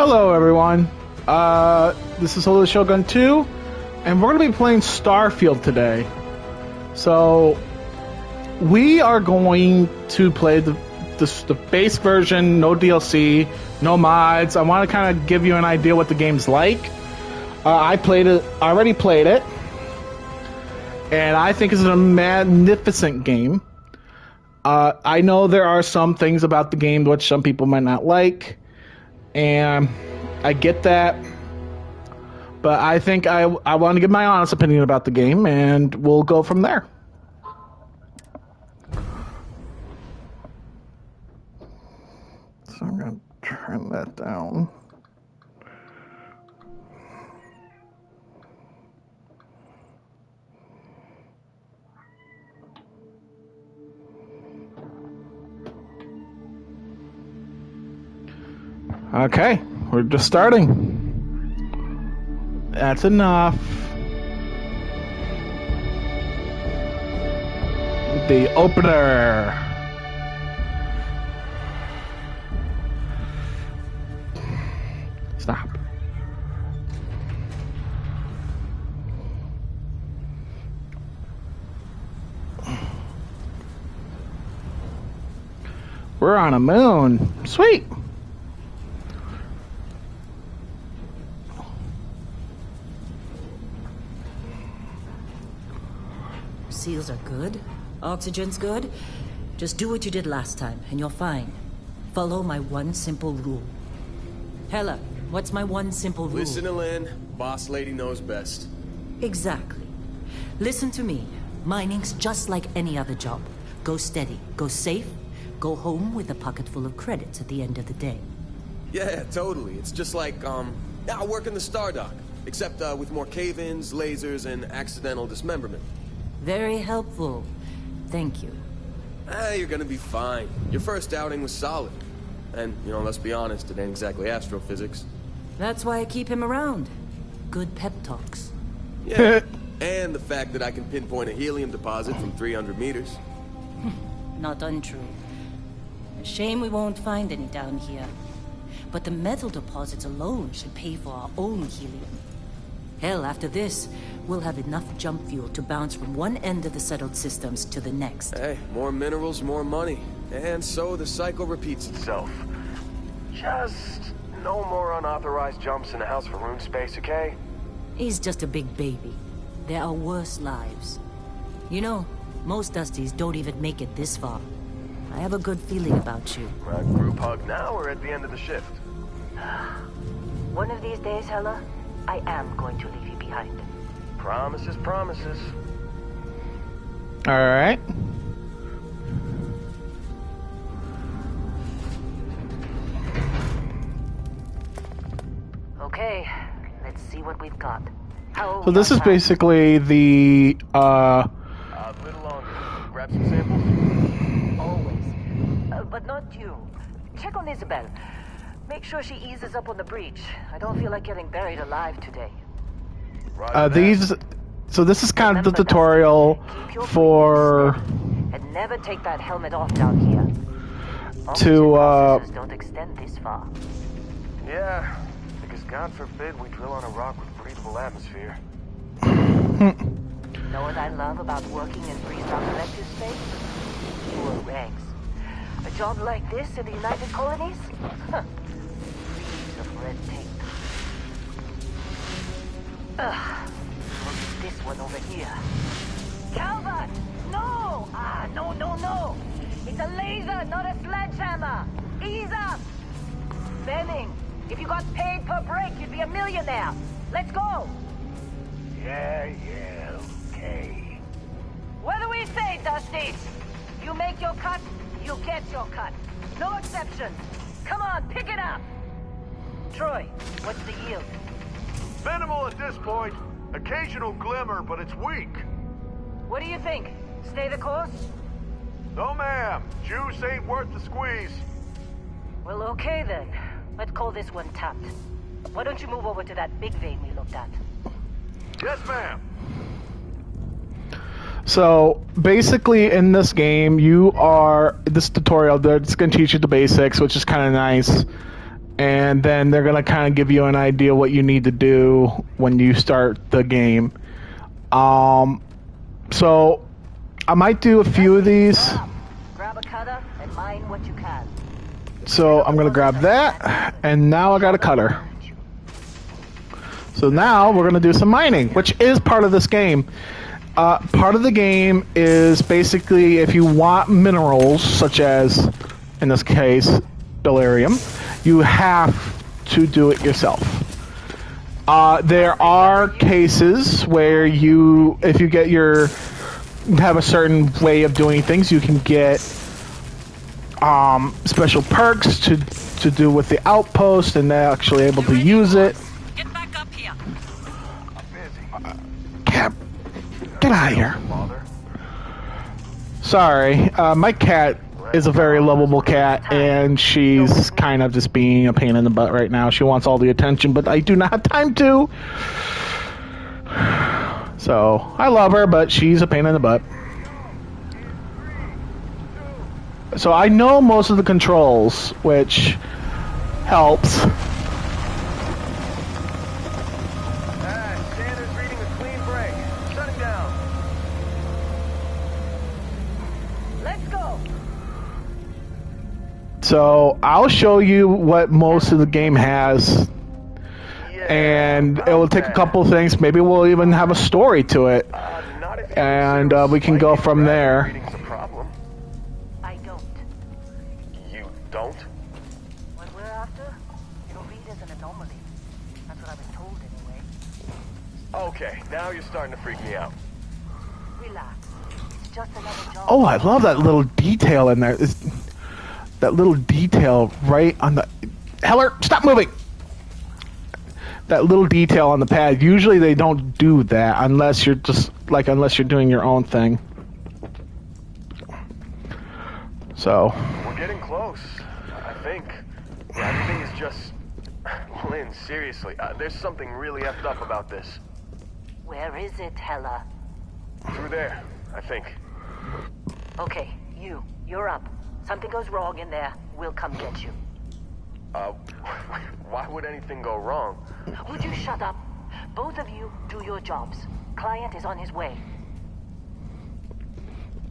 Hello, everyone. This is Holy Shogun 2, and we're going to be playing Starfield today. So, we are going to play the base version, no DLC, no mods. I want to kind of give you an idea what the game's like. I already played it, and I think it's a magnificent game. I know there are some things about the game which some people might not like, and I get that, but I think I want to give my honest opinion about the game, and we'll go from there. So I'm going to turn that down. Okay, we're just starting. That's enough. The opener. Stop. We're on a moon. Sweet. Seals are good. Oxygen's good. Just do what you did last time, and you're fine. Follow my one simple rule. Hella, what's my one simple rule? Listen to Lynn. Boss lady knows best. Exactly. Listen to me. Mining's just like any other job. Go steady, go safe, go home with a pocket full of credits at the end of the day. Yeah, totally. It's just like, I work in the Star Dock. Except, with more cave-ins, lasers, and accidental dismemberment. Very helpful. Thank you. You're gonna be fine. Your first outing was solid. And, let's be honest, it ain't exactly astrophysics. That's why I keep him around. Good pep talks. Yeah, and the fact that I can pinpoint a helium deposit from 300 meters. Not untrue. A shame we won't find any down here. But the metal deposits alone should pay for our own helium. Hell, after this, we'll have enough jump fuel to bounce from one end of the settled systems to the next. Hey, more minerals, more money. And so the cycle repeats itself. Just no more unauthorized jumps in the house for room space, okay? He's just a big baby. There are worse lives. You know, most Dusties don't even make it this far. I have a good feeling about you. Group hug now or at the end of the shift? One of these days, Hella, I am going to leave you behind. Promises, promises. All right. Okay, let's see what we've got. So this is basically the A little longer. Grab some samples? Always. But not you. Check on Isabel. Make sure she eases up on the breach. I don't feel like getting buried alive today. So this is kind of the tutorial for and never take that helmet off down here. to Don't extend this far. Yeah, because God forbid we drill on a rock with breathable atmosphere. Know what I love about working in freeze-down collective space? Fewer regs. A job like this in the United Colonies? Huh. Reams of red tape. Ugh. This one over here. Calvert! No! No. It's a laser, not a sledgehammer. Ease up! Benning, if you got paid per break, you'd be a millionaire. Let's go! Yeah, okay. What do we say, Dusty? You make your cut, you get your cut. No exceptions. Come on, pick it up. Troy, what's the yield? Minimal at this point. Occasional glimmer, but it's weak. What do you think? Stay the course? No, ma'am. Juice ain't worth the squeeze. Well, okay then. Let's call this one tapped. Why don't you move over to that big vein we looked at? Yes, ma'am. So basically, in this game, this tutorial, it's going to teach you the basics, which is kind of nice. and then they're gonna kind of give you an idea what you need to do when you start the game. So I might do a few of these. Grab a cutter and mine what you can. So I'm gonna grab that, and now I got a cutter. So now we're gonna do some mining, which is part of this game. Part of the game is basically if you want minerals, such as, in this case, beryllium, you have to do it yourself. There are cases where if you have a certain way of doing things, you can get special perks to do with the outpost, and they're actually able to use it. Get back up here. Cap, get out of here. Sorry, my cat is a very lovable cat, and she's kind of just being a pain in the butt right now. She wants all the attention, but I do not have time to. So, I love her, but she's a pain in the butt. So I know most of the controls, which helps. Standard's reading a clean break. Shutting down. Let's go. So I'll show you what most of the game has, and it will take a couple of things. Maybe we'll even have a story to it, and we can go from there. I don't. You don't? What we're after, it'll read as an anomaly. That's what I was told anyway. Okay, now you're starting to freak me out. Relax. It's just another job. Oh, I love that little detail in there. That little detail right on the... Heller, stop moving! That little detail on the pad. Usually they don't do that unless you're doing your own thing. So... We're getting close, I think. Everything is just... Lynn, seriously, there's something really effed up about this. Where is it, Hella? Through there, I think. Okay, you're up. Something goes wrong in there, we'll come get you. Why would anything go wrong? Would you shut up? Both of you do your jobs. Client is on his way.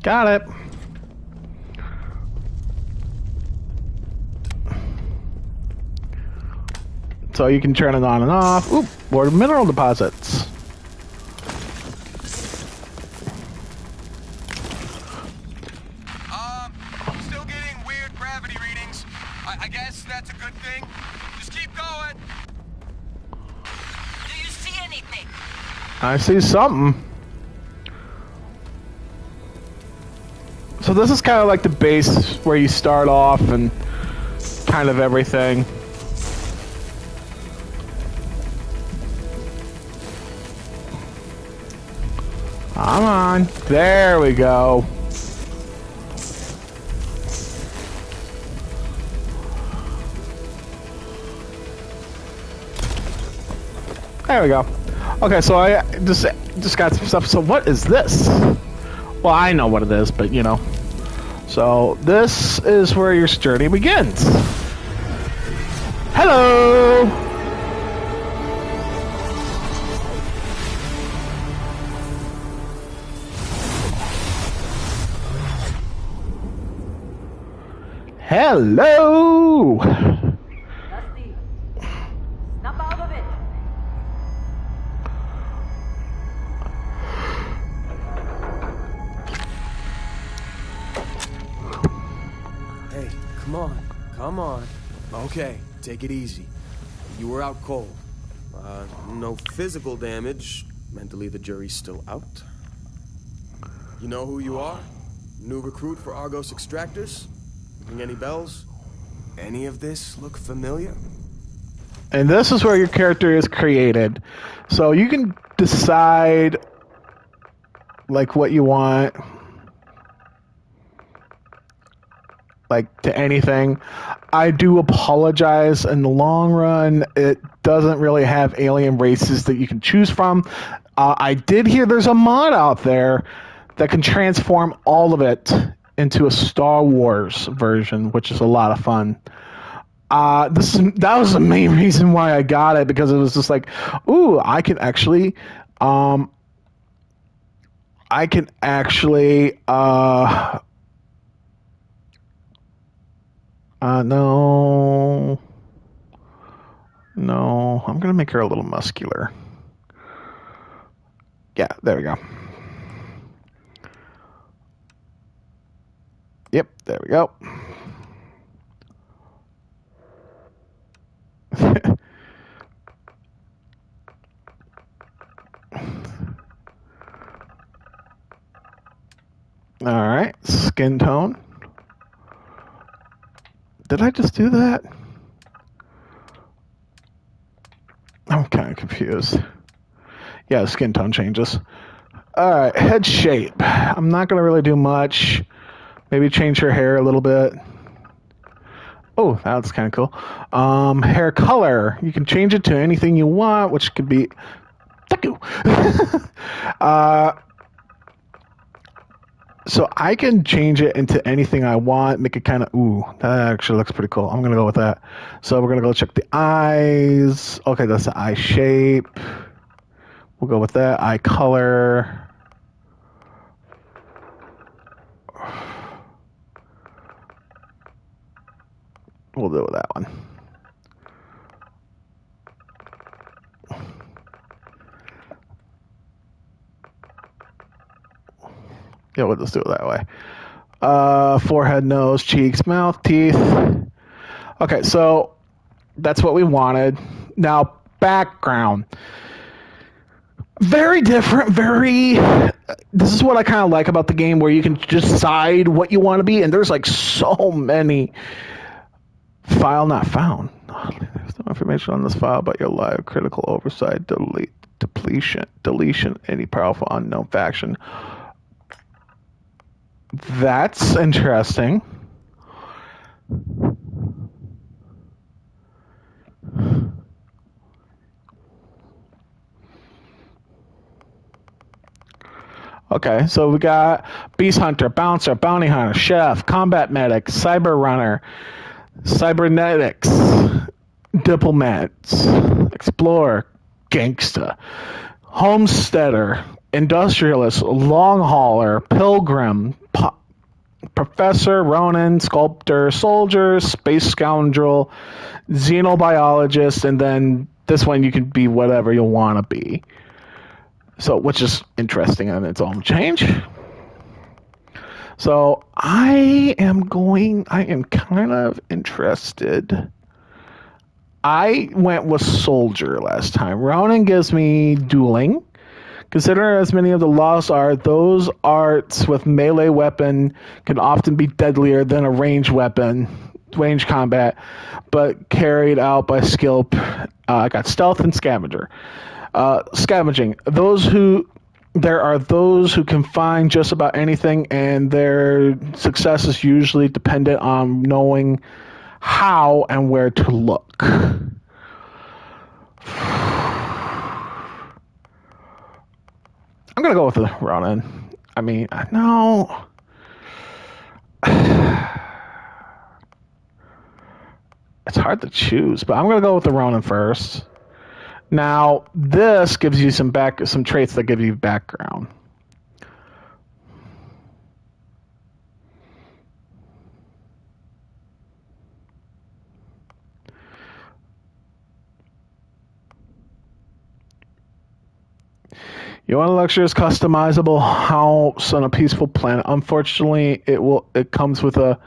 Got it. So you can turn it on and off. Oop, more mineral deposits. Still getting weird gravity readings. I guess that's a good thing. Just keep going. Do you see anything? I see something. So this is kind of like the base where you start off and kind of everything. Come on. There we go. There we go. Okay, so I just got some stuff. So what is this? Well, I know what it is, but you know. So this is where your journey begins. Hello! Hello! Dusty, snap out of it. Hey, come on. Okay, take it easy. You were out cold. No physical damage. Mentally, the jury's still out. You know who you are? New recruit for Argos Extractors? Ring any bells? Any of this look familiar? And this is where your character is created. So you can decide like what you want. Like to anything. I do apologize. In the long run, it doesn't really have alien races that you can choose from. I did hear there's a mod out there that can transform all of it into a Star Wars version, which is a lot of fun. That was the main reason why I got it, because it was just like, ooh, I can actually no, I'm gonna make her a little muscular. Yeah, there we go. Yep, there we go. All right, skin tone. Did I just do that? I'm kind of confused. Yeah, the skin tone changes. All right, head shape. I'm not going to really do much. Maybe change her hair a little bit. Oh, that's kind of cool. Hair color. You can change it to anything you want, which could be... So I can change it into anything I want, make it kind of, ooh, that actually looks pretty cool. I'm going to go with that. So we're going to go check the eyes. Okay, that's the eye shape. We'll go with that. Eye color. We'll do that one. Yeah, we'll just do it that way. Forehead, nose, cheeks, mouth, teeth. Okay, so that's what we wanted. Now, background. Very different, this is what I kind of like about the game, where you can decide what you want to be, and there's like so many. File not found. There's no information on this file about your live. Critical oversight, deletion, any powerful unknown faction. That's interesting. Okay, so we got Beast Hunter, Bouncer, Bounty Hunter, Chef, Combat Medic, Cyber Runner, Cybernetics, Diplomats, Explorer, Gangsta, Homesteader, Industrialist, Long Hauler, Pilgrim, Professor, Ronin, Sculptor, Soldier, Space Scoundrel, Xenobiologist, and then this one you can be whatever you want to be. So, which is interesting on its own change. So, I am kind of interested. I went with Soldier last time. Ronin gives me dueling. Consider as many of the lost art, those arts with melee weapon can often be deadlier than a ranged weapon, range combat, but carried out by skill. I got stealth and scavenger. Scavenging. There are those who can find just about anything, and their success is usually dependent on knowing how and where to look. I'm going to go with the Ronin. I mean, no. It's hard to choose, but I'm going to go with the Ronin first. Now, this gives you some traits that give you background. You want a luxurious, customizable house on a peaceful planet. Unfortunately, it comes with a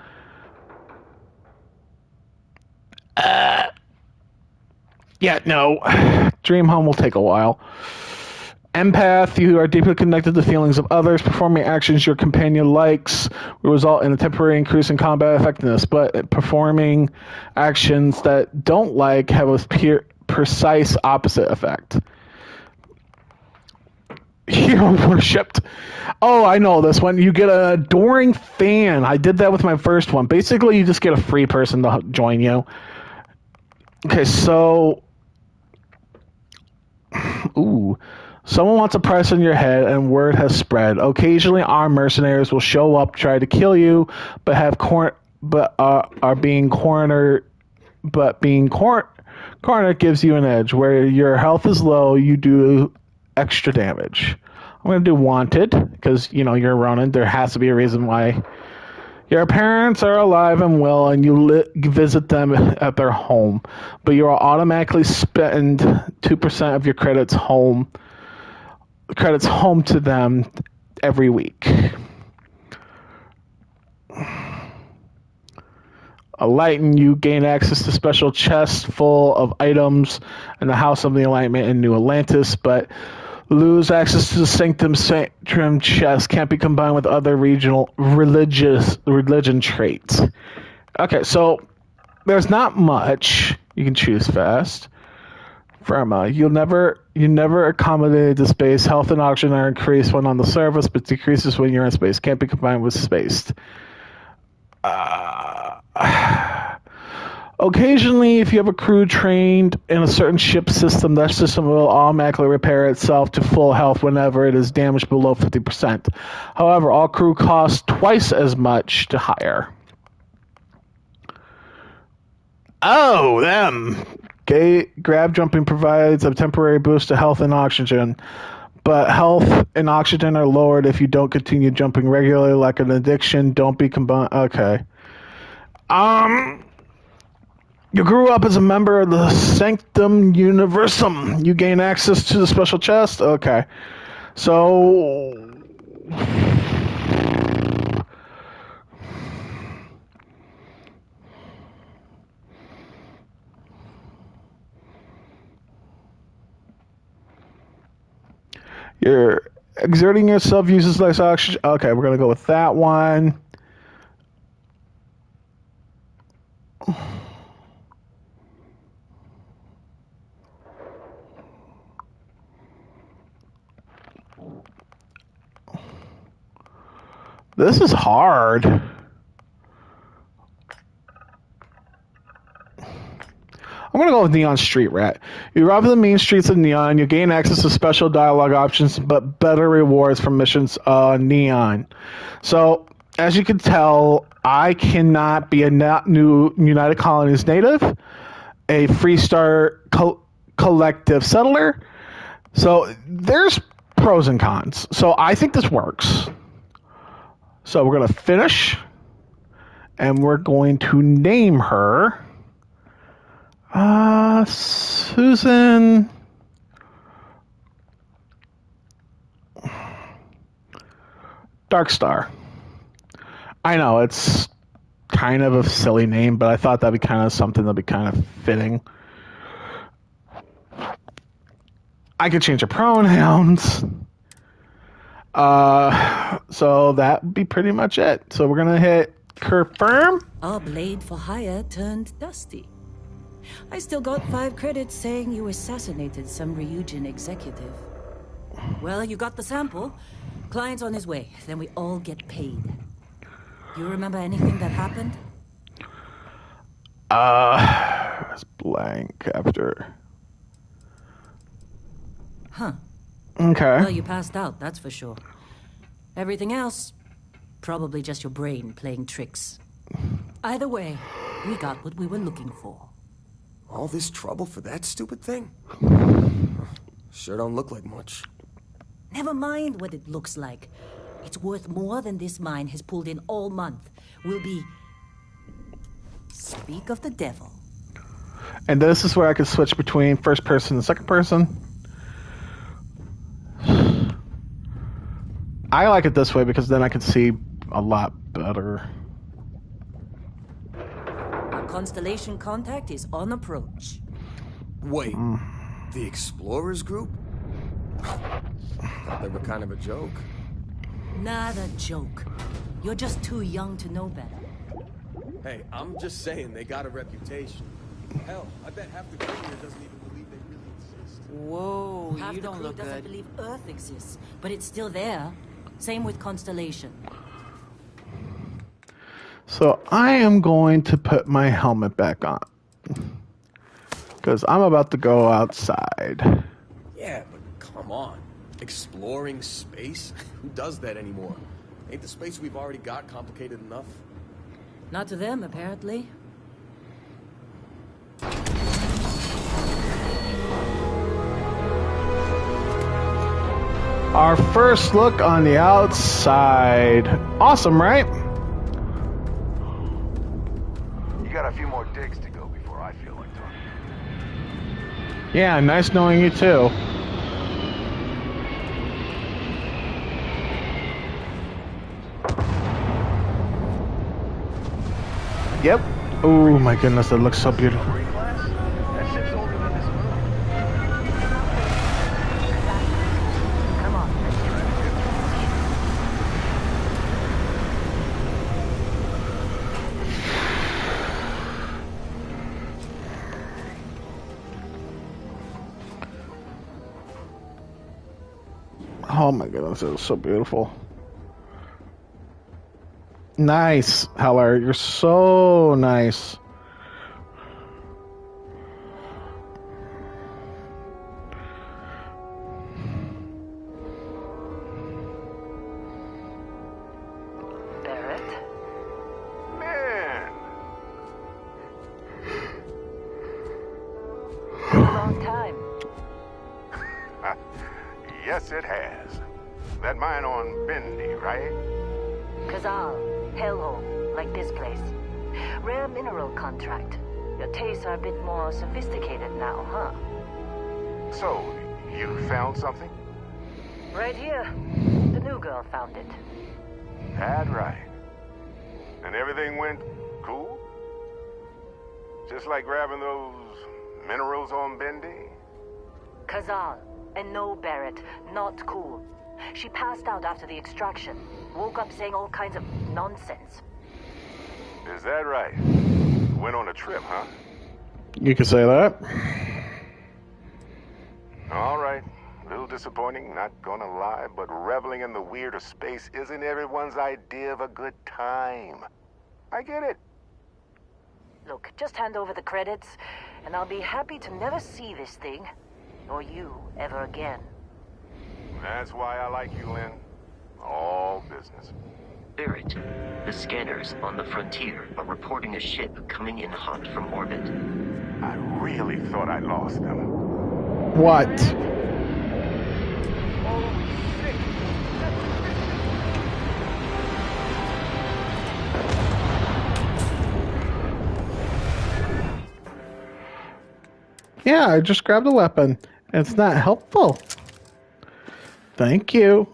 Dream home will take a while. Empath, you are deeply connected to the feelings of others. Performing actions your companion likes will result in a temporary increase in combat effectiveness, but performing actions that don't like have a precise opposite effect. Hero worshipped. Oh, I know this one. You get an adoring fan. I did that with my first one. Basically, you just get a free person to join you. Okay, so... Ooh. Someone wants a price on your head, and word has spread. Occasionally, armed mercenaries will show up, try to kill you, but are being cornered but being cornered gives you an edge. Where your health is low, you do extra damage. I'm going to do wanted because, you're Ronin. There has to be a reason why. Your parents are alive and well, and you visit them at their home, but you will automatically spend 2% of your credits home to them every week. Enlighten, you gain access to special chests full of items in the House of the Enlightenment in New Atlantis, but lose access to the Sanctum chest. Can't be combined with other religion traits. Okay, so there's not much you can choose fast. Firma, you never accommodated the space. Health and oxygen are increased when on the surface, but decreases when you're in space. Can't be combined with space. Occasionally, if you have a crew trained in a certain ship system, that system will automatically repair itself to full health whenever it is damaged below 50%. However, all crew cost twice as much to hire. Oh, them! Grab jumping provides a temporary boost to health and oxygen, but health and oxygen are lowered if you don't continue jumping regularly like an addiction. Don't be combined. Okay. You grew up as a member of the Sanctum Universum. You gain access to the special chest? Okay. So... You're exerting yourself uses less oxygen. Okay, we're going to go with that one. This is hard. I'm going to go with Neon Street Rat. You arrive at the main streets of Neon. You gain access to special dialogue options, but better rewards from missions Neon. So, as you can tell, I cannot be a new United Colonies native, a Freestar collective settler. So, there's pros and cons. So, I think this works. So we're going to finish, and we're going to name her Susan Darkstar. I know, it's kind of a silly name, but I thought that'd be kind of something that'd be kind of fitting. I could change her pronouns. So that would be pretty much it. So we're gonna hit confirm. Our blade for hire turned dusty. I still got 5 credits saying you assassinated some Ryujin executive. Well, you got the sample. Client's on his way. Then we all get paid. Do you remember anything that happened? It's blank after. Huh. Okay. Well, you passed out, that's for sure. Everything else, probably just your brain playing tricks. Either way, we got what we were looking for. All this trouble for that stupid thing? Sure don't look like much. Never mind what it looks like. It's worth more than this mine has pulled in all month. We'll be... Speak of the devil. And this is where I can switch between first person and second person. I like it this way because then I can see a lot better. Our constellation contact is on approach. Wait, the Explorers group? Thought they were kind of a joke. Not a joke. You're just too young to know better. Hey, I'm just saying they got a reputation. Hell, I bet half the crew here doesn't even believe they really exist. Whoa, Half you the don't crew look doesn't good. believe Earth exists, but it's still there. Same with Constellation. So I am going to put my helmet back on because I'm about to go outside. Yeah, but come on. Exploring space? Who does that anymore? Ain't the space we've already got complicated enough? Not to them, apparently. Our first look on the outside. Awesome, right? You got a few more digs to go before I feel like talking. Yeah, nice knowing you too. Yep. Oh my goodness, that looks so beautiful. That ship's older than this moon. Come on, let's get it. Oh my goodness, it was so beautiful. Nice, Heller. You're so nice. Barrett? Man, Been a long time. yes it has. That mine on Bendy, right? Kazal, hellhole, like this place. Rare mineral contract. Your tastes are a bit more sophisticated now, huh? So, you found something? Right here. The new girl found it. That right. And everything went cool? Just like grabbing those minerals on Bendy? Kazal, and no Barrett, not cool. She passed out after the extraction. Woke up saying all kinds of nonsense. Is that right? Went on a trip, huh? You could say that. All right. A little disappointing, not gonna lie, but reveling in the weird of space isn't everyone's idea of a good time. I get it. Look, just hand over the credits, and I'll be happy to never see this thing, or you, ever again. That's why I like you, Lynn. All business. Barrett, the scanners on the frontier are reporting a ship coming in hot from orbit. I really thought I lost them. What? Yeah, I just grabbed a weapon. It's not helpful. Thank you.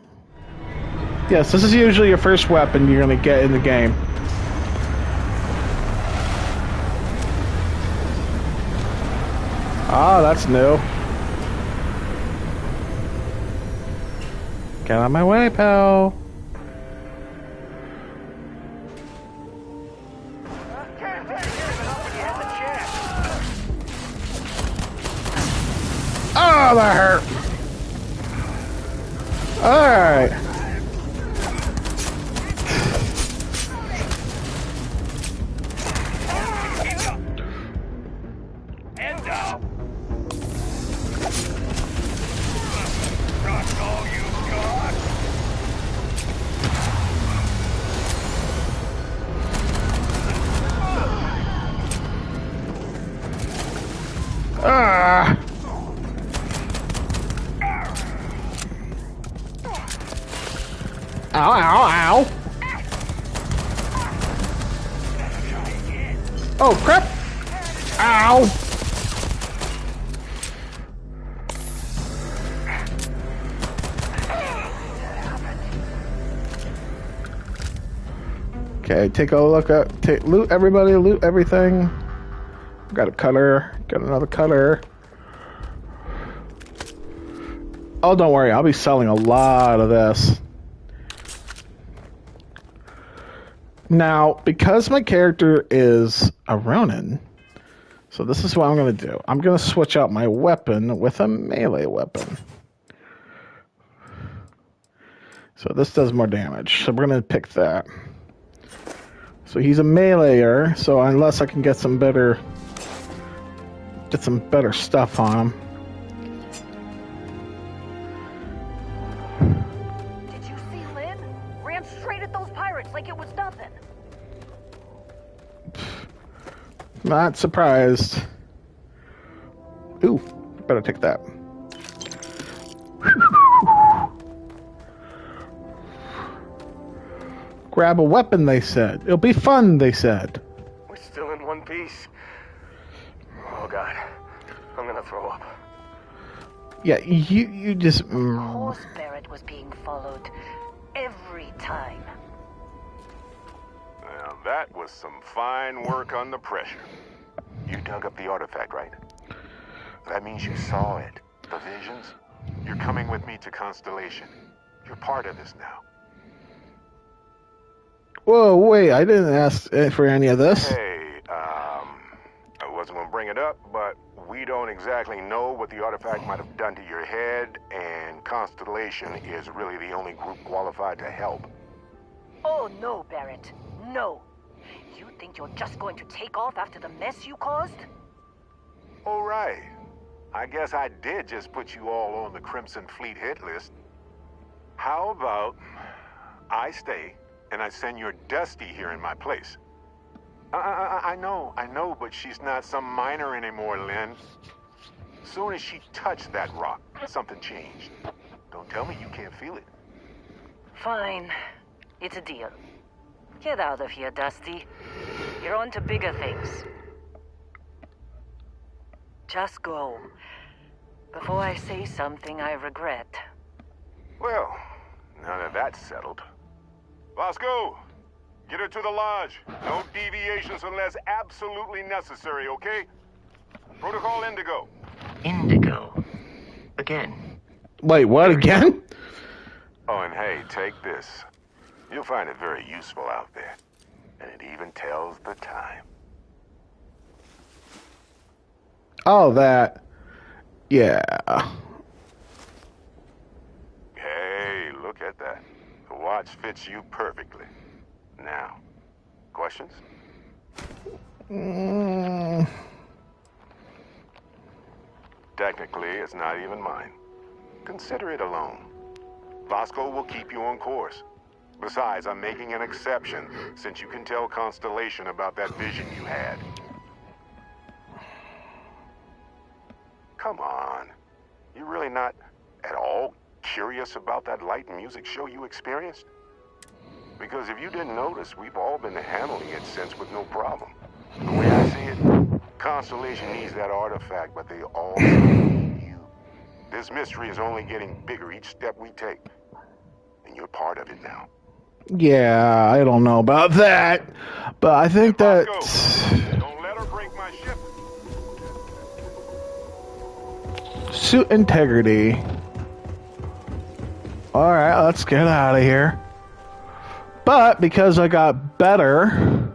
Yes, this is usually your first weapon you're going to get in the game. Ah, that's new. Get out of my way, pal. Can't take anything up when you have the chance. Oh, that hurt. Alright. Hands up. That's all you've got. Ah. Ow, ow, ow. Oh, crap. Ow. Okay, take a look at, loot everybody, loot everything. Got a cutter, got another cutter. Oh, don't worry, I'll be selling a lot of this. Now, because my character is a Ronin, so this is what I'm going to do. I'm going to switch out my weapon with a melee weapon. So this does more damage, so we're going to pick that. So he's a meleeer, so unless I can get some better stuff on him. Did you see Lynn? Ran straight at those pirates like it was nothing. Not surprised. Ooh, better take that. Grab a weapon, they said. It'll be fun, they said. We're still in one piece. Oh, God. I'm gonna throw up. Yeah, you just... Of course Barrett was being followed. Every time. Now, that was some fine work under pressure. You dug up the artifact, right? That means you saw it. The visions? You're coming with me to Constellation. You're part of this now. Whoa, wait, I didn't ask for any of this. Hey, I wasn't gonna bring it up, but we don't exactly know what the artifact might have done to your head, and Constellation is really the only group qualified to help. Oh no, Barrett. No. You think you're just going to take off after the mess you caused? All right. I guess I did just put you all on the Crimson Fleet hit list. How about I stay and I send your Dusty here in my place? I know, but she's not some miner anymore, Lynn. Soon as she touched that rock, something changed. Don't tell me you can't feel it. Fine. It's a deal. Get out of here, Dusty. You're on to bigger things. Just go. Before I say something I regret. Well, now that that's settled. Vasco, get her to the lodge. No deviations unless absolutely necessary, okay? Protocol Indigo. Indigo. Again. Wait, what again? Oh, and hey, take this. You'll find it very useful out there. And it even tells the time. Oh, that. Yeah. Hey, look at that. The watch fits you perfectly. Now, questions? Technically, it's not even mine. Consider it a loan. Vasco will keep you on course. Besides, I'm making an exception, since you can tell Constellation about that vision you had. Come on. You're really not at all curious about that light and music show you experienced? Because if you didn't notice, we've all been handling it since with no problem. The way I see it, Constellation needs that artifact, but they all need you. This mystery is only getting bigger each step we take. And you're part of it now. Yeah, I don't know about that. But I think that... Don't let her break my ship. Suit integrity. Alright, let's get out of here. But because I got better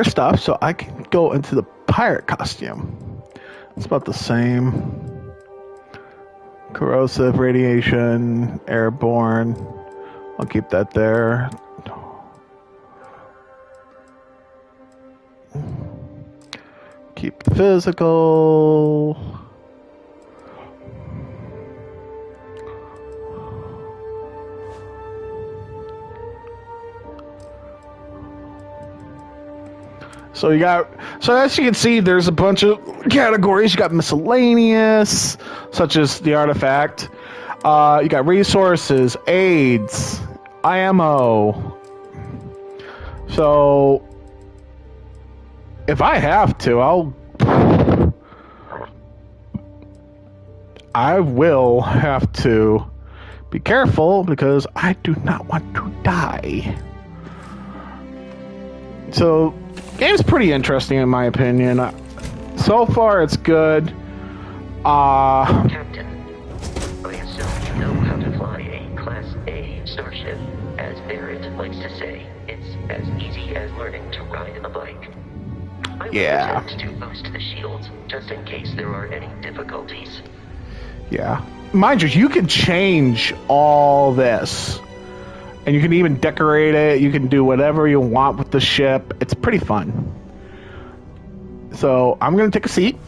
stuff, so I can go into the pirate costume. It's about the same. Corrosive, radiation, airborne. I'll keep that there. Keep the physical. So you got, so as you can see, there's a bunch of categories. You got miscellaneous, such as the artifact. You got resources, aids, IMO. So if I have to, I will have to be careful because I do not want to die. So game's pretty interesting in my opinion. So far it's good. Captain, I assume you know how to fly a Class A starship. As Barrett likes to say, it's as easy as learning to ride a bike. I will attempt to boost the shields, just in case there are any difficulties. Yeah. Mind you can change all this. And you can even decorate it. You can do whatever you want with the ship. It's pretty fun. So I'm going to take a seat.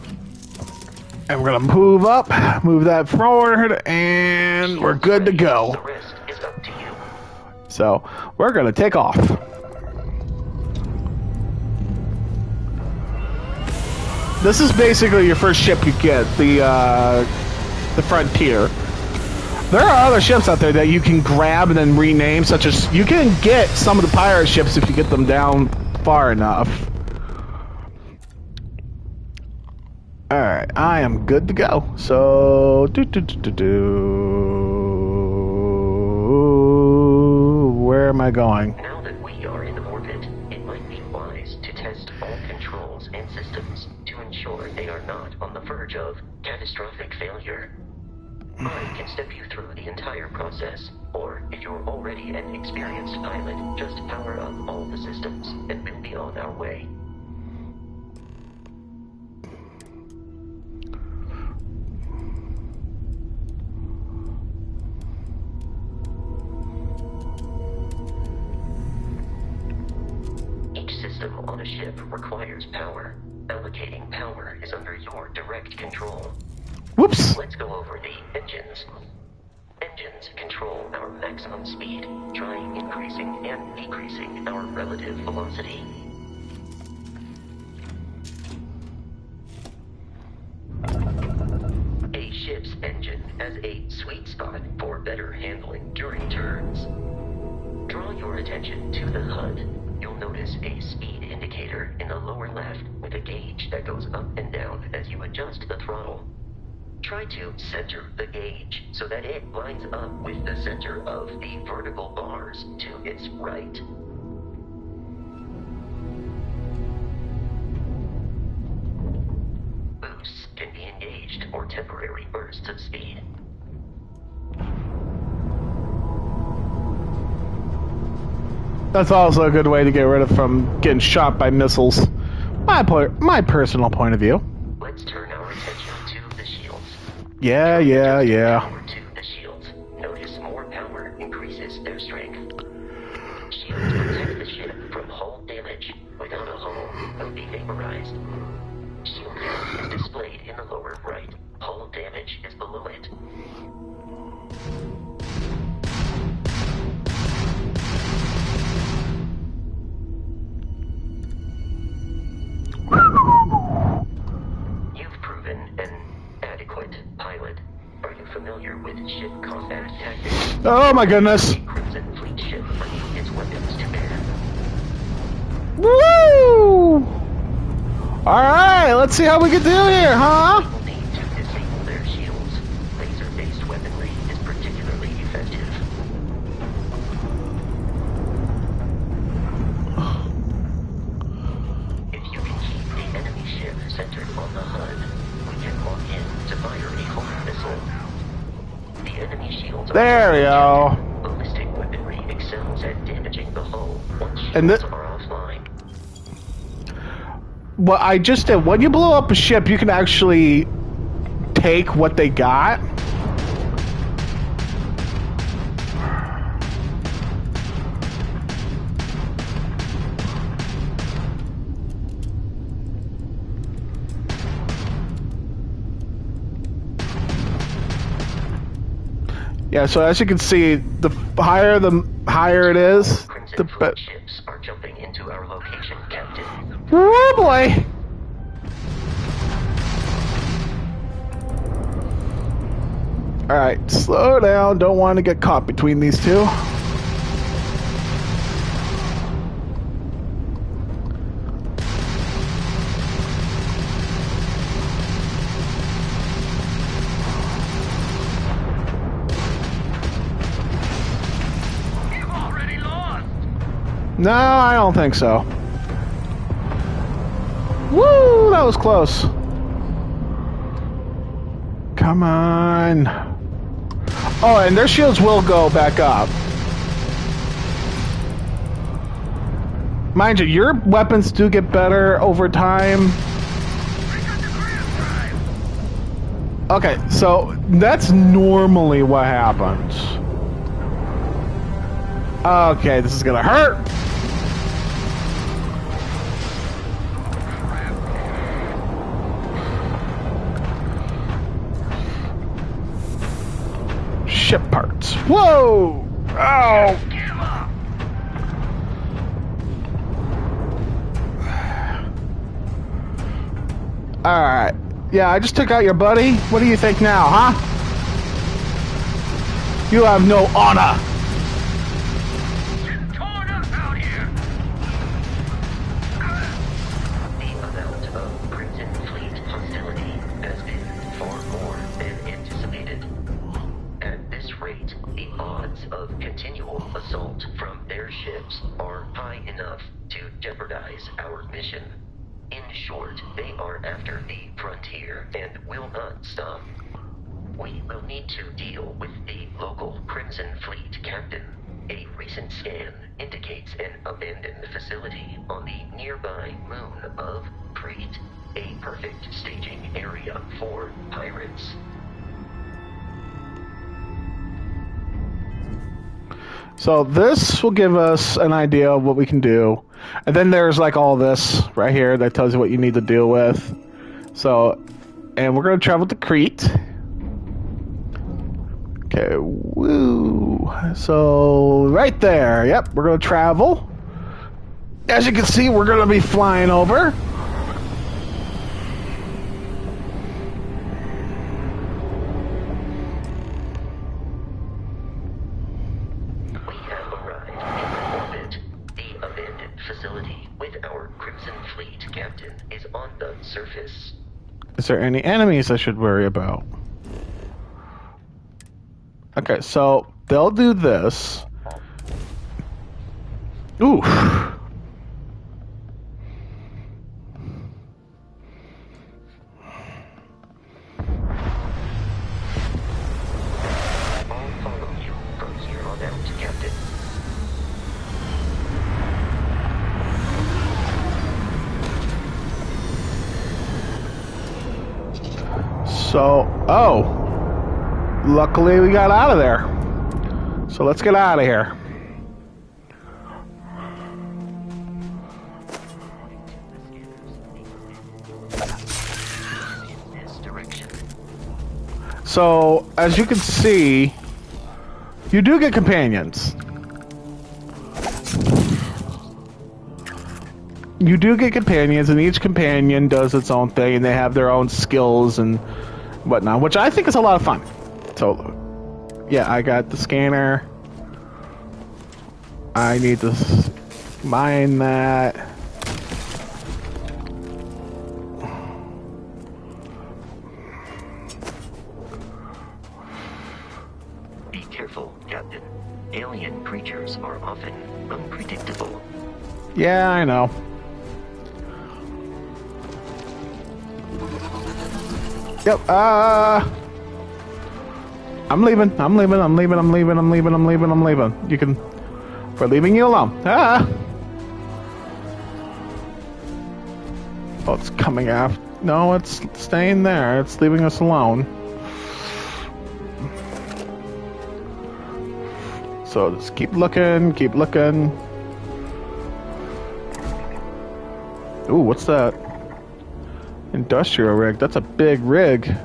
And we're going to move that forward, and we're good to go. The rest is up to you. So we're going to take off. This is basically your first ship you get, the Frontier. There are other ships out there that you can grab and then rename, such as you can get some of the pirate ships if you get them down far enough. Alright, I am good to go. So, where am I going? Now that we are in orbit, it might be wise to test all controls and systems to ensure they are not on the verge of catastrophic failure. I can step you through the entire process, or if you're already an experienced pilot, just power up all the systems and we'll be on our way. Each system on a ship requires power. Allocating power is under your direct control. Whoops! Let's go over the engines. Engines control our maximum speed, trying increasing and decreasing our relative velocity. A ship's engine has a sweet spot for better handling during turns. Draw your attention to the HUD. You'll notice a speed indicator in the lower left with a gauge that goes up and down as you adjust the throttle. Try to center the gauge so that it lines up with the center of the vertical bars to its right. Boosts can be engaged or temporary bursts of speed. That's also a good way to get rid of from getting shot by missiles. My personal point of view. Let's turn our attention to the shields. Yeah. Power to the shields. Notice more power increases their strength. Shields protect the ship from hull damage. Without a hull, they'll be vaporized. Shield health is displayed in the lower right. Hull damage is below it. You've proven an adequate pilot. Are you familiar with ship combat tactics? Oh my goodness! The Crimson Fleet ship bringing its weapons to bear. Woo! Alright, let's see how we can do here, huh? People need to disable their shields. Laser-based weaponry is particularly effective. If you can keep the enemy ship centered on the HUD, we can lock in to fire a homing missile. The enemy shields are There we go. ballistic weaponry excels at damaging the hull once And shields are offline. What I just did, when you blow up a ship, you can actually take what they got. Yeah, so as you can see, the higher it is, Crimson the Fleet better. ships are jumping into our location, Captain. Oh boy! Alright, slow down. Don't want to get caught between these two. You've already lost! No, I don't think so. Woo! That was close. Come on. Oh, and their shields will go back up. Mind you, your weapons do get better over time. Okay, so that's normally what happens. Okay, this is gonna hurt. Ship parts. Whoa! Oh! Alright. Yeah, I just took out your buddy. What do you think now, huh? You have no honor. Getting torn up out here. The amount of Crimson Fleet hostility has been far more than anticipated. At this rate, the odds of continual assault from their ships are high enough to jeopardize our mission. In short, they are after the frontier and will not stop. We will need to deal with the local Crimson Fleet captain. A recent scan indicates an abandoned facility on the nearby moon of Crete, a perfect staging area for pirates. So this will give us an idea of what we can do. And then there's like all this right here that tells you what you need to deal with. So, and we're going to travel to Crete. Okay, woo. So, right there. Yep, we're going to travel. As you can see, we're going to be flying over. We have arrived in orbit. The abandoned facility with our Crimson Fleet captain is on the surface. Is there any enemies I should worry about? Okay, so they'll do this. Ooh. I'll follow you from here on out, Captain. So, oh. Luckily we got out of there. So let's get out of here. This direction. So, as you can see, you do get companions. You do get companions, and each companion does its own thing, and they have their own skills and whatnot, which I think is a lot of fun. So, yeah, I got the scanner. I need to mine that. Be careful, Captain. Alien creatures are often unpredictable. Yeah, I know. Yep, I'm leaving. You can... We're leaving you alone. Oh, it's coming after... No, it's staying there. It's leaving us alone. So just keep looking, Ooh, what's that? Industrial rig. That's a big rig.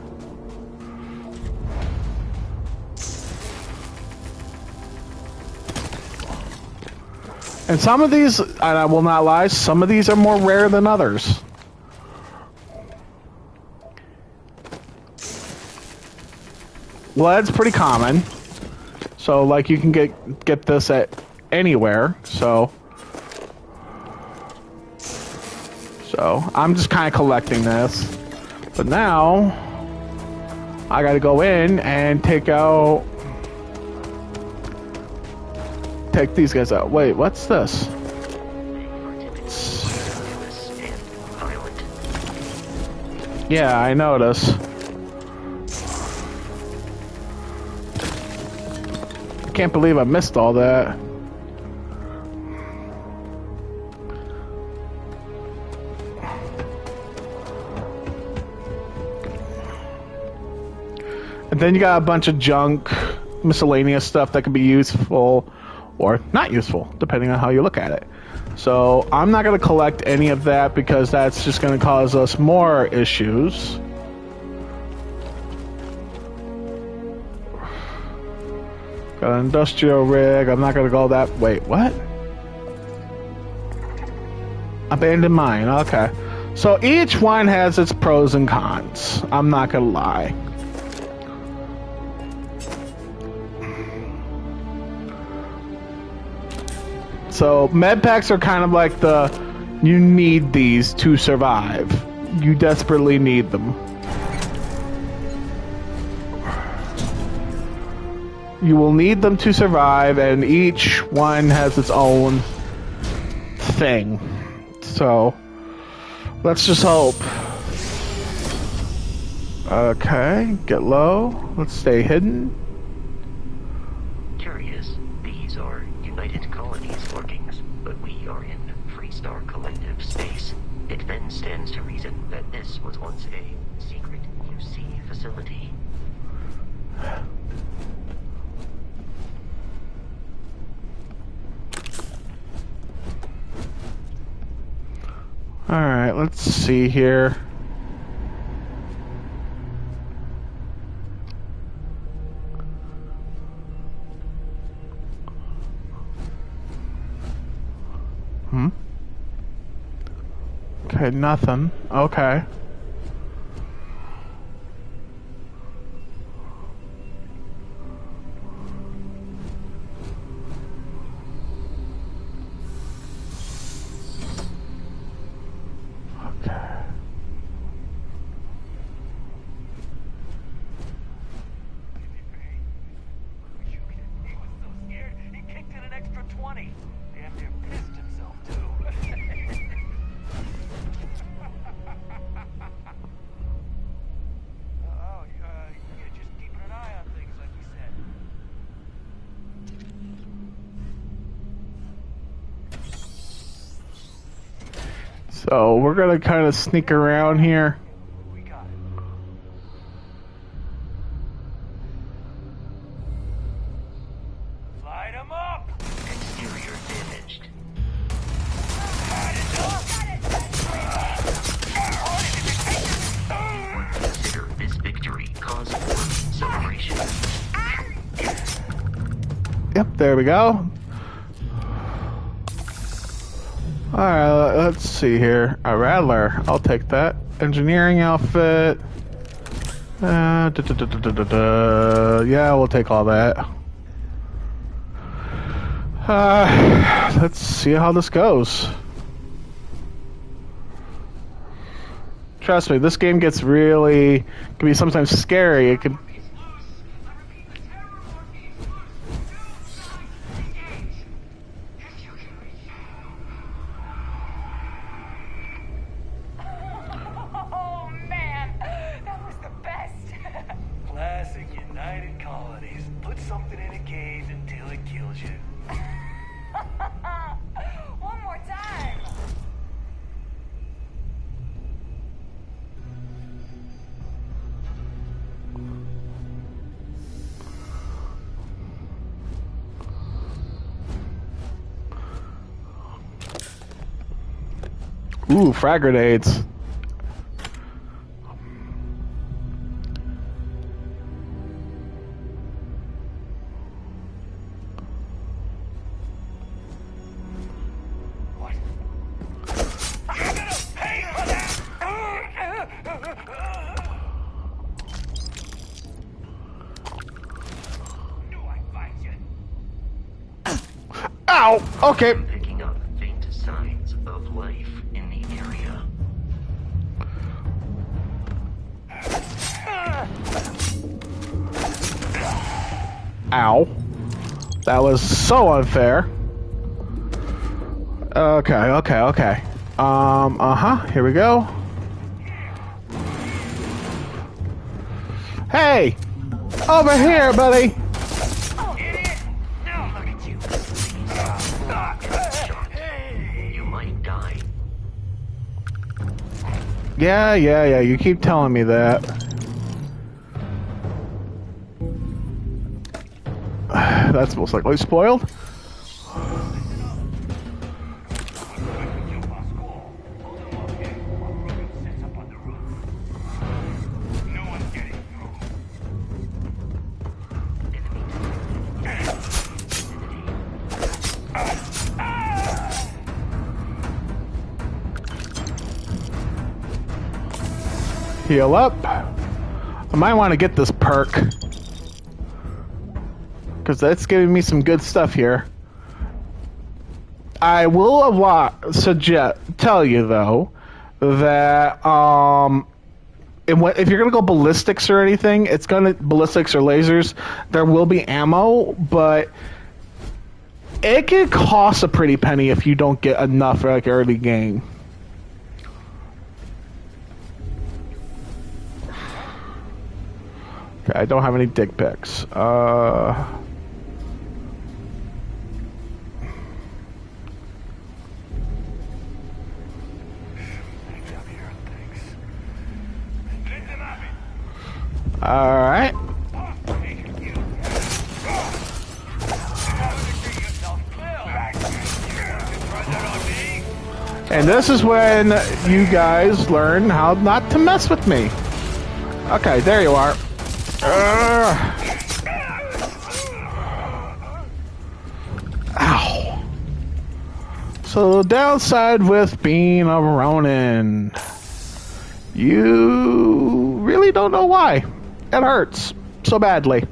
And some of these, and I will not lie, some of these are more rare than others. Lead's pretty common. So, like, you can get this at anywhere, so I'm just kind of collecting this. But now, I gotta go in and take these guys out. Wait, what's this? Yeah, I notice. I can't believe I missed all that. And then you got a bunch of junk, miscellaneous stuff that can be useful or not useful, depending on how you look at it. So I'm not going to collect any of that because that's just going to cause us more issues. Got an industrial rig. I'm not going to go that... Wait, what? Abandoned mine. Okay. So each one has its pros and cons. I'm not going to lie. So med packs are kind of like you need these to survive. You desperately need them. You will need them to survive, and each one has its own thing. So, let's just hope. Okay, get low. Let's stay hidden. Curious. These are United Colonies workings, but we are in Freestar Collective space. It then stands to reason that this was once a secret UC facility. Alright, let's see here. Okay, nothing. Okay. So we're gonna kind of sneak around here. Light 'em up! Exterior damaged. Consider this victory cause for celebration. Yep, there we go. Alright, let's see here. A Rattler. I'll take that. Engineering outfit. Yeah, we'll take all that. Let's see how this goes. Trust me, this game gets really... can be sometimes scary. It can... Classic United Colonies. Put something in a cage until it kills you. One more time. Ooh, frag grenades. Ow! Okay. Picking up faint signs of life in the area. Ow. That was so unfair. Okay. Here we go. Hey! Over here, buddy! You might die. Yeah, you keep telling me that. That's most likely spoiled. Heal up. I might want to get this perk, because that's giving me some good stuff here. I will tell you though that if you're gonna go ballistics or anything, ballistics or lasers. There will be ammo, but it can cost a pretty penny if you don't get enough for like early game. Okay, I don't have any dick pics. Alright. And this is when you guys learn how not to mess with me. Okay, there you are. Ow. So the downside with being a Ronin, you really don't know why. It hurts so badly.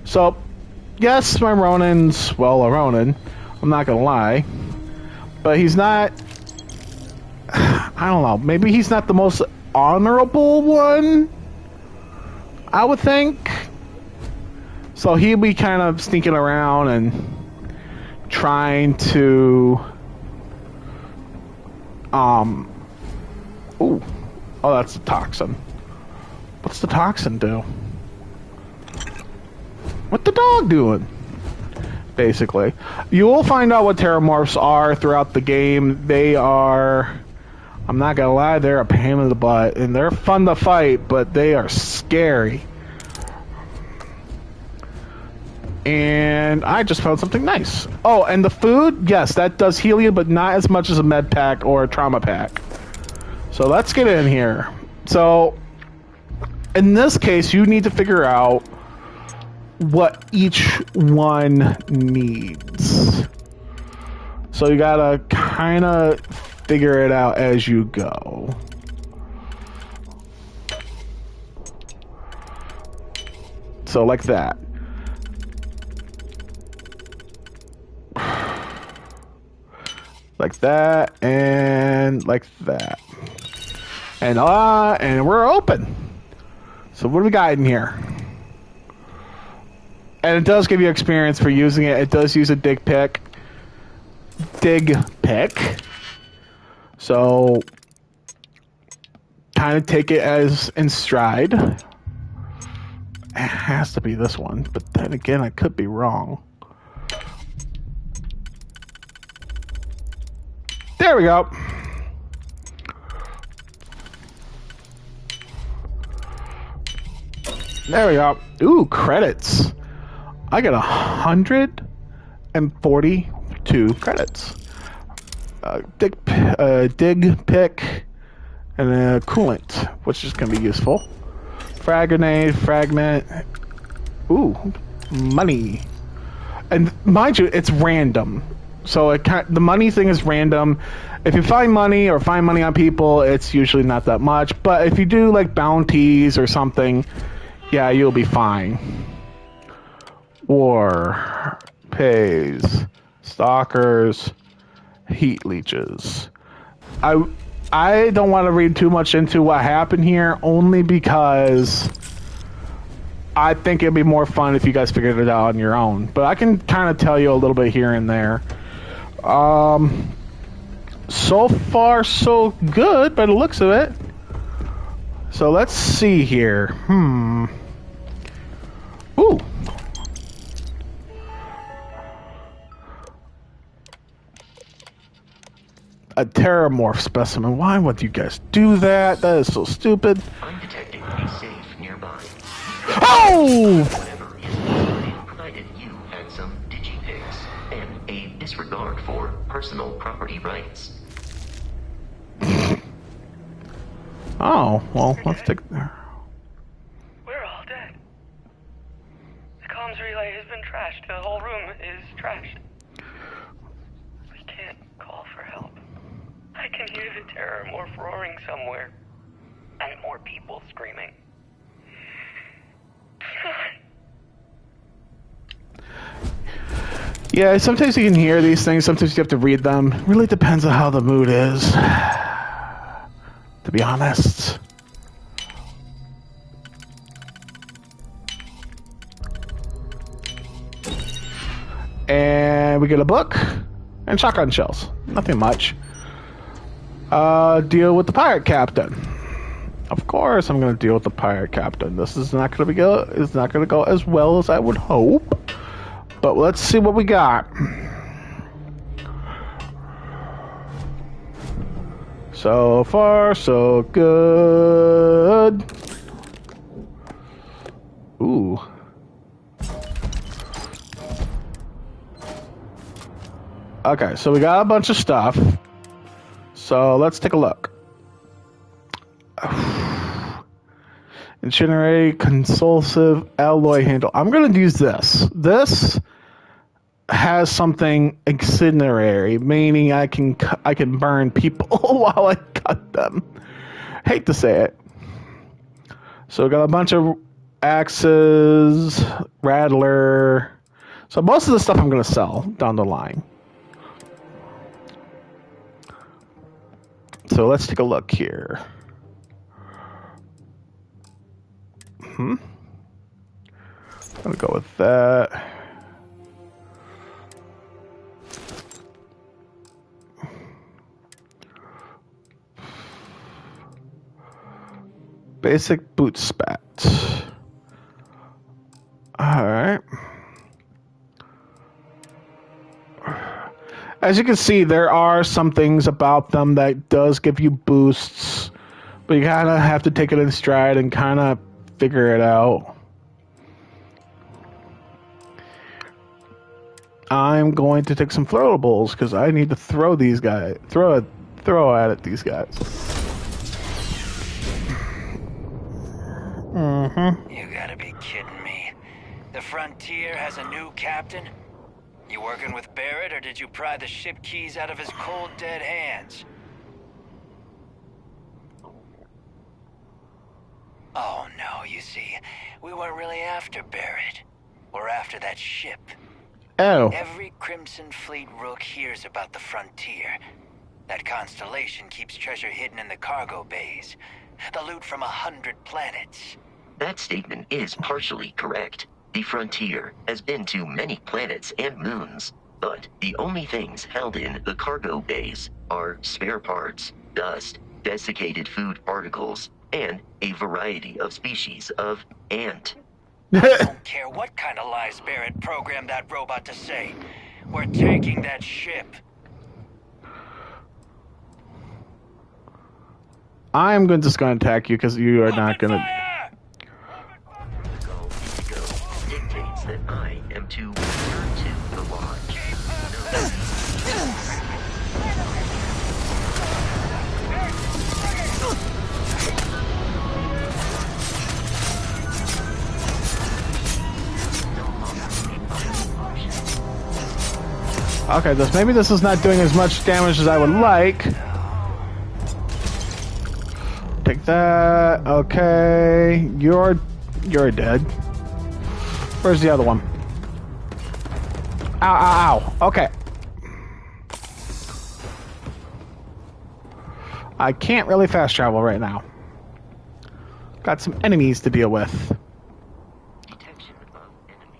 So, yes, my Ronin's, well, a Ronin. I'm not gonna lie. But he's not... I don't know. Maybe he's not the most honorable one, I would think. So he'll be kind of sneaking around and trying to... Ooh. Oh, that's the toxin. What's the toxin do? What the dog doing? Basically. You will find out what terramorphs are throughout the game. They are... I'm not gonna lie, they're a pain in the butt. And they're fun to fight, but they are scary. And I just found something nice. Oh, and the food, yes, that does heal you, but not as much as a med pack or a trauma pack. So let's get in here. So, in this case, you need to figure out what each one needs. So you gotta kind of figure it out as you go. So like that. Like that, and like that. And we're open. So what do we got in here? And it does give you experience for using it. It does use a dig pick. So kind of take it as in stride. It has to be this one, but then again, I could be wrong. There we go. There we go. Ooh, credits. I got 142 credits. Dig pick, and a coolant, which is going to be useful. Frag grenade, fragment. Ooh, money. And mind you, it's random. So the money thing is random. If you find money or find money on people, it's usually not that much. But if you do like bounties or something, yeah, you'll be fine. War pays, stalkers, heat leeches. I don't want to read too much into what happened here, only because I think it'd be more fun if you guys figured it out on your own. But I can kind of tell you a little bit here and there. So far, so good by the looks of it. So let's see here. Ooh. A terramorph specimen. Why would you guys do that? That is so stupid. I'm detecting a safe nearby. Oh! Whatever is inside, provided you had some digipics and a disregard for personal property rights. Oh, well, let's take... We're all dead. The comms relay has been trashed. The whole room is trashed. We can't call for help. I can hear the terramorph roaring somewhere. And more people screaming. Yeah, sometimes you can hear these things, sometimes you have to read them. It really depends on how the mood is, to be honest. And we get a book and shotgun shells. Nothing much. Deal with the pirate captain. Of course I'm going to deal with the pirate captain. This is not going to go. It's not going to go as well as I would hope. But let's see what we got. So far, so good. Ooh. Okay, so we got a bunch of stuff. So let's take a look. Incinerate consulsive alloy handle. I'm going to use this. This has something incinerary, meaning I can burn people while I cut them. Hate to say it. So we got a bunch of axes, rattler. So most of the stuff I'm going to sell down the line. So let's take a look here. I'm gonna go with that. Basic boot spat. Alright. As you can see, there are some things about them that does give you boosts, but you kind of have to take it in stride and kind of figure it out. I'm going to take some throwables because I need to throw these guys, throw at it these guys. You gotta be kidding me. The Frontier has a new captain? You working with Barrett, or did you pry the ship keys out of his cold, dead hands? Oh, no, you see, we weren't really after Barrett. We're after that ship. Oh. Every Crimson Fleet rook hears about the Frontier. That constellation keeps treasure hidden in the cargo bays. The loot from 100 planets. That statement is partially correct. The Frontier has been to many planets and moons, but the only things held in the cargo bays are spare parts, dust, desiccated food particles, and a variety of species of ant. I don't care what kind of lies Barrett programmed that robot to say. We're taking that ship. I'm just going to attack you because you are not going to... dictates that I am to return to the lodge. Okay, maybe this is not doing as much damage as I would like. Take that. Okay, you're dead. Where's the other one? Ow, ow, ow. Okay. I can't really fast travel right now. Got some enemies to deal with. Detection of enemy.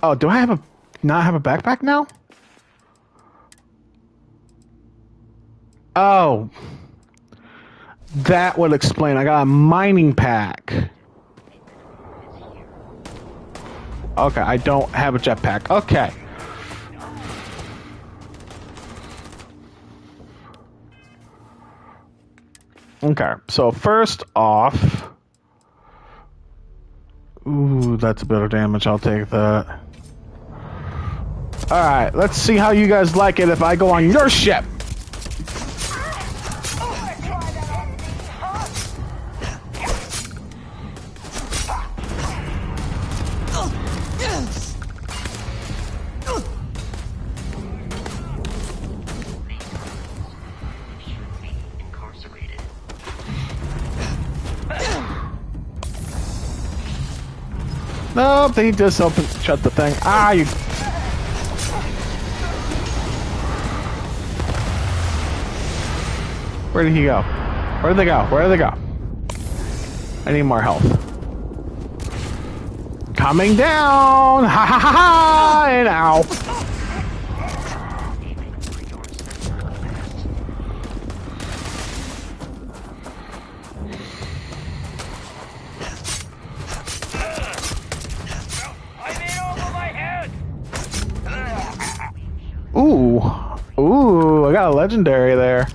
Oh, do I not have a backpack now? Oh. That would explain. I got a mining pack. Okay, I don't have a jetpack. Okay. Okay, so first off... Ooh, that's a bit of damage. I'll take that. Alright, let's see how you guys like it if I go on your ship. Nope, they just shut the thing. Ah, you... Where did he go? Where did they go? Where did they go? I need more health. Coming down! Ha ha ha ha! And ow. Ooh. Ooh, I got a legendary there.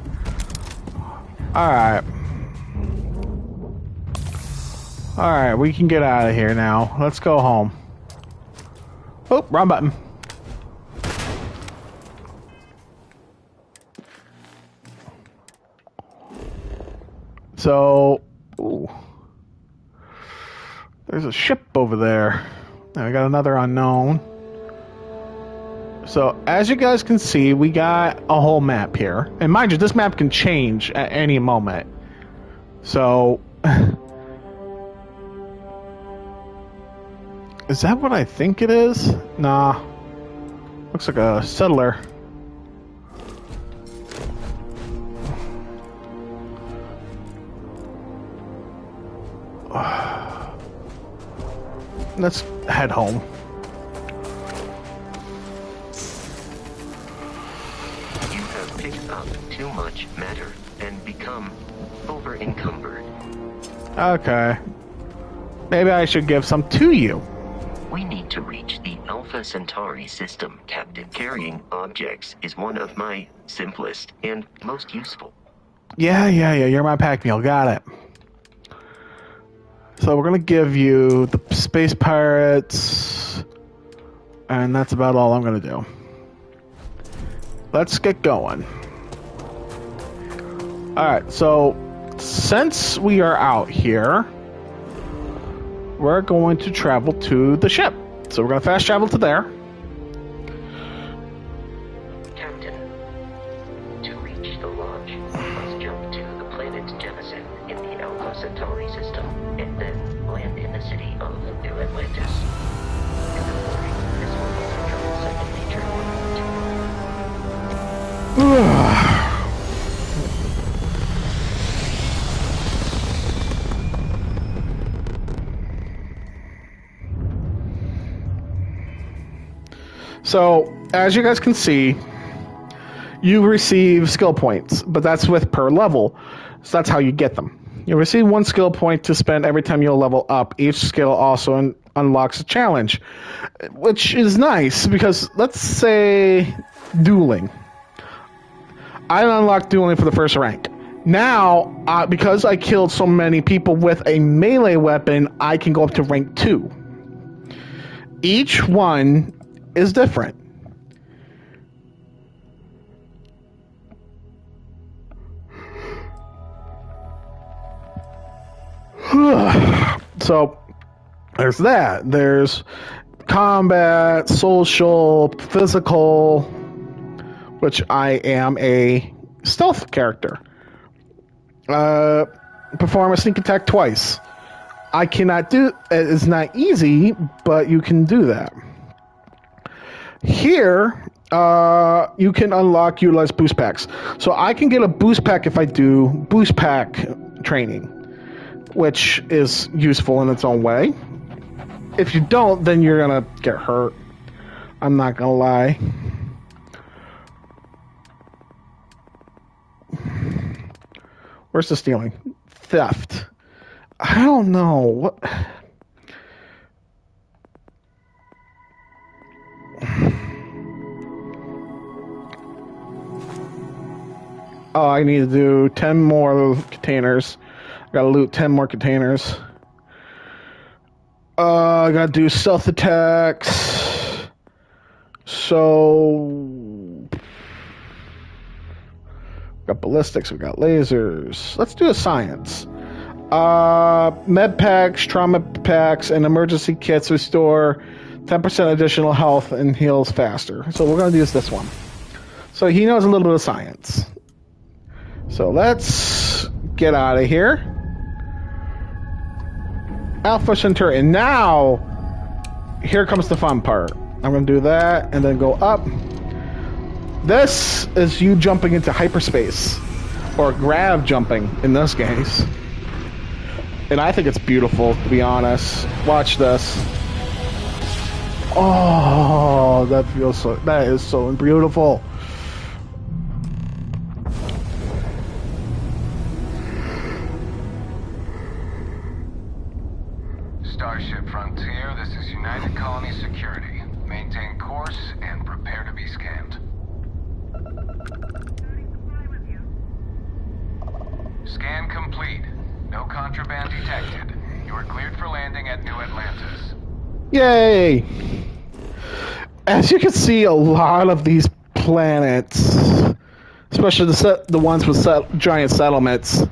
Alright. Alright, we can get out of here now. Let's go home. Oh, wrong button. So, ooh. There's a ship over there. And we got another unknown. So, as you guys can see, we got a whole map here. And mind you, this map can change at any moment. So... Is that what I think it is? Nah. Looks like a settler. Let's head home. You have picked up too much matter and become over-encumbered. Okay. Maybe I should give some to you. We need to reach the Alpha Centauri system, Captain. Carrying objects is one of my simplest and most useful. Yeah, you're my pack mule. Got it. So we're going to give you the space pirates, and that's about all I'm going to do. Let's get going. Alright, so since we are out here, we're going to travel to the ship. So we're going to fast travel to there. Captain, to reach the launch, you must jump to the planet Genesis in the Alpha Centauri system, and then land in the city of New Atlantis. In the morning, this will become second nature to you. So, as you guys can see, you receive skill points, but that's with per level. So that's how you get them. You receive 1 skill point to spend every time you level up. Each skill also unlocks a challenge, which is nice because let's say dueling. I unlocked dueling for the first rank. Now, because I killed so many people with a melee weapon, I can go up to rank 2. Each one is different. So there's that. There's combat, social, physical, which I am a stealth character. Perform a sneak attack twice. I cannot do. It's not easy, but you can do that. Here, you can utilize boost packs. So I can get a boost pack if I do boost pack training, which is useful in its own way. If you don't, then you're gonna get hurt. I'm not gonna lie. Where's the stealing? Theft. I don't know. What? Oh, I need to do 10 more containers. I gotta loot 10 more containers. I gotta do stealth attacks. So... we got ballistics, we got lasers. Let's do a science. Med packs, trauma packs, and emergency kits restore 10% additional health and heals faster. So we're gonna use this one. So he knows a little bit of science. So let's get out of here. Alpha Centauri. And now, here comes the fun part. I'm going to do that and then go up. This is you jumping into hyperspace. or grav jumping in this case. And I think it's beautiful, to be honest. Watch this. Oh, that is so beautiful. Starship Frontier, this is United Colony Security. Maintain course and prepare to be scanned. Scan complete. No contraband detected. You are cleared for landing at New Atlantis. Yay! As you can see, a lot of these planets, especially the ones with giant settlements,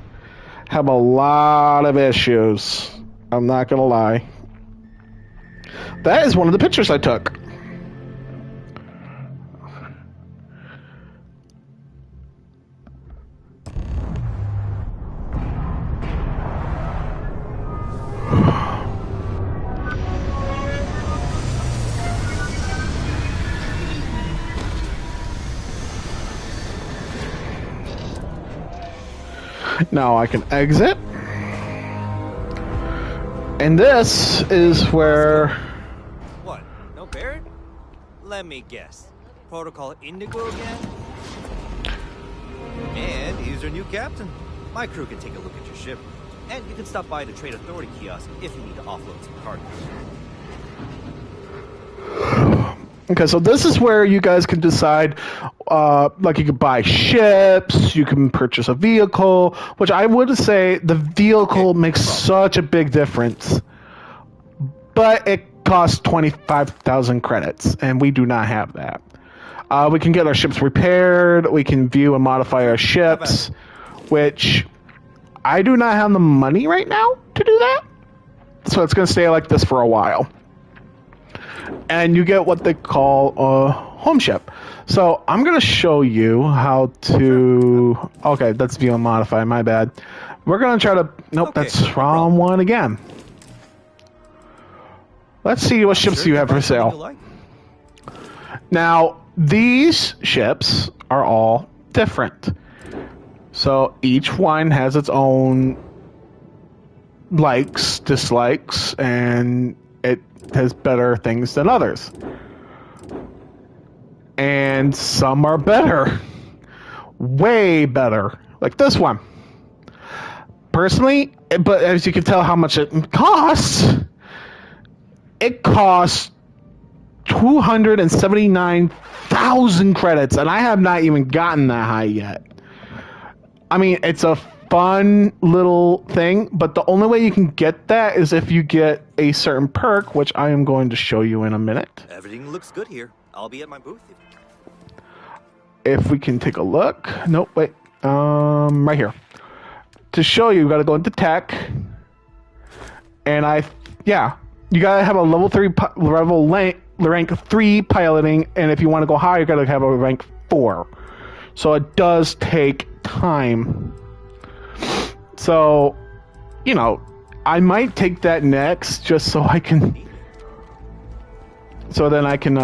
have a lot of issues. I'm not gonna lie. That is one of the pictures I took. Now I can exit. And this is where... What? No Barrett? Let me guess. Protocol Indigo again? And here's your new captain. My crew can take a look at your ship. And you can stop by the Trade Authority kiosk if you need to offload some cargo. Okay, so this is where you guys can decide, like you can buy ships, you can purchase a vehicle, which I would say the vehicle makes such a big difference. But it costs 25,000 credits, and we do not have that. We can get our ships repaired, we can view and modify our ships, which I do not have the money right now to do that. So it's going to stay like this for a while. And you get what they call a home ship. So I'm going to show you how to... Okay, that's view and modify, my bad. We're going to try to... Nope, that's wrong one again. Let's see what ships you have for sale. Now, these ships are all different. So each one has its own likes, dislikes, and it has better things than others. And some are better. Way better. Like this one. Personally, but as you can tell how much it costs 279,000 credits, and I have not even gotten that high yet. I mean, it's a fun little thing, but the only way you can get that is if you get a certain perk, which I am going to show you in a minute. Everything looks good here. I'll be at my booth. If we can take a look. Nope, wait. Right here. To show you, you got to go into tech. And you got to have a level 3 rank 3 piloting, and if you want to go higher, you got to have a rank 4. So it does take time. So, you know, I might take that next just so I can... So then I can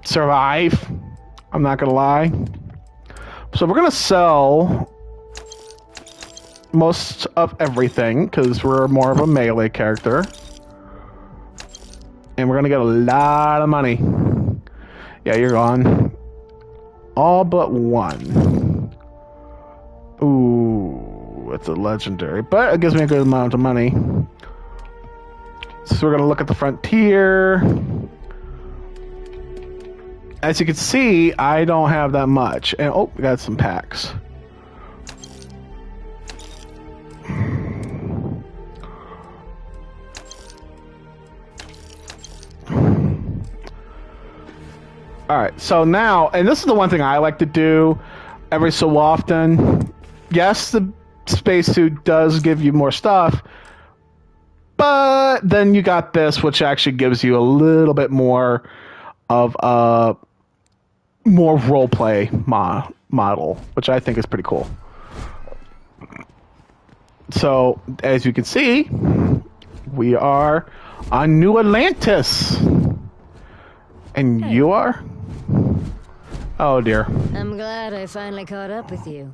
survive. I'm not going to lie. So we're going to sell most of everything because we're more of a melee character. And we're going to get a lot of money. Yeah, you're gone. All but one. Ooh, it's a legendary, but it gives me a good amount of money. So we're going to look at the frontier. As you can see, I don't have that much. And oh, we got some packs. Alright, so now, and this is the one thing I like to do every so often. Yes, the spacesuit does give you more stuff, but then you got this, which actually gives you a little bit more of a more roleplay model, which I think is pretty cool. So, as you can see, we are on New Atlantis. And you are? Oh dear. I'm glad I finally caught up with you.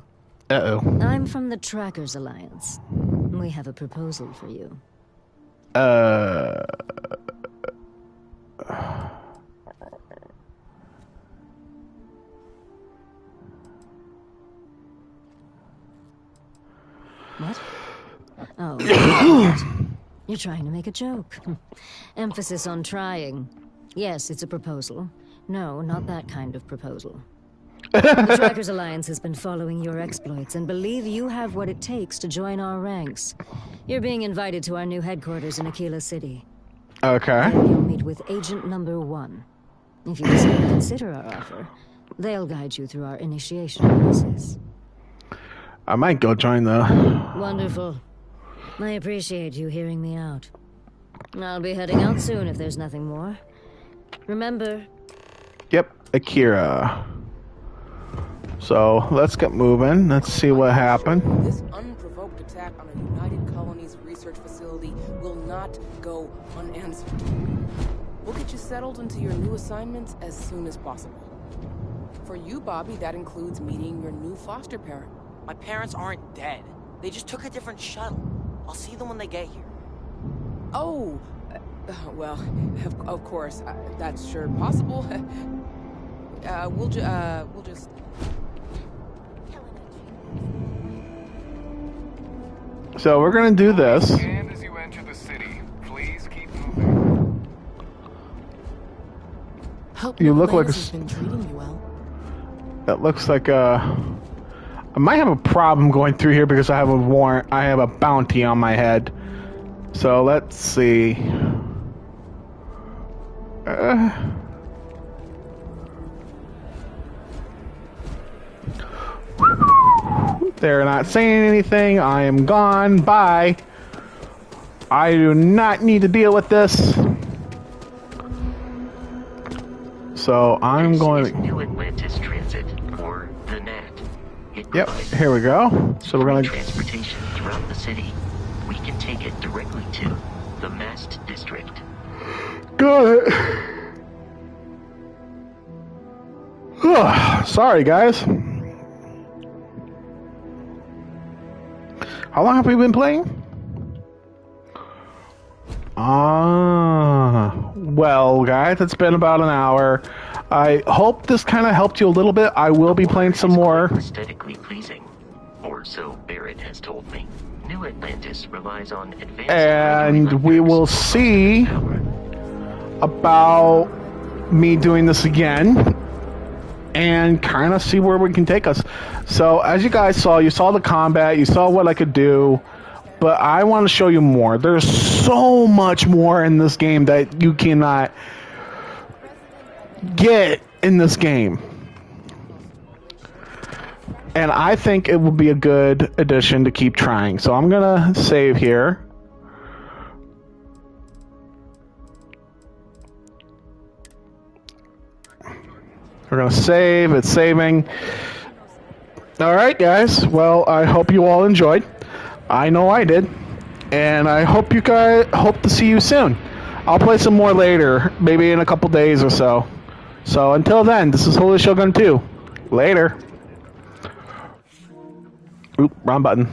Uh-oh. I'm from the Trackers Alliance. We have a proposal for you. What? Oh, you're trying to make a joke. Emphasis on trying. Yes, it's a proposal. No, not that kind of proposal. The Trackers Alliance has been following your exploits and believe you have what it takes to join our ranks. You're being invited to our new headquarters in Aquila City. Okay. There you'll meet with Agent Number 1. If you decide to consider our offer, they'll guide you through our initiation process. I might go join the... Wonderful. I appreciate you hearing me out. I'll be heading out soon if there's nothing more. Remember... Yep, Akira. So, let's get moving. Let's see what happened. This unprovoked attack on a United Colonies research facility will not go unanswered. We'll get you settled into your new assignments as soon as possible. For you, Bobby, that includes meeting your new foster parent. My parents aren't dead. They just took a different shuttle. I'll see them when they get here. Oh, well, of course, that's sure possible. We'll just... So we're gonna do this. And as you enter the city, please keep moving. You look like has been treating you well. That looks like I might have a problem going through here because I have a warrant. I have a bounty on my head. So let's see. They're not saying anything. I am gone. Bye. I do not need to deal with this. So I'm going to... New Atlantis Transit, or the NAT. Yep, here we go. So we're going to... Transportation throughout the city. We can take it directly to the Mast District. Good. Sorry, guys. How long have we been playing? Well, guys, it's been about an hour. I hope this kind of helped you a little bit. I will be playing some more. Aesthetically pleasing, or so Barrett has told me. New Atlantis relies on advanced... And we will see about me doing this again and kind of see where we can take us. So as you guys saw, you saw the combat, you saw what I could do, but I want to show you more. There's so much more in this game that you cannot get in this game. And I think it will be a good addition to keep trying. So I'm going to save here. We're going to save. It's saving. All right, guys. Well, I hope you all enjoyed. I know I did. And I hope you guys hope to see you soon. I'll play some more later, maybe in a couple days or so. So until then, this is Holy Shogun 2. Later. Oop, wrong button.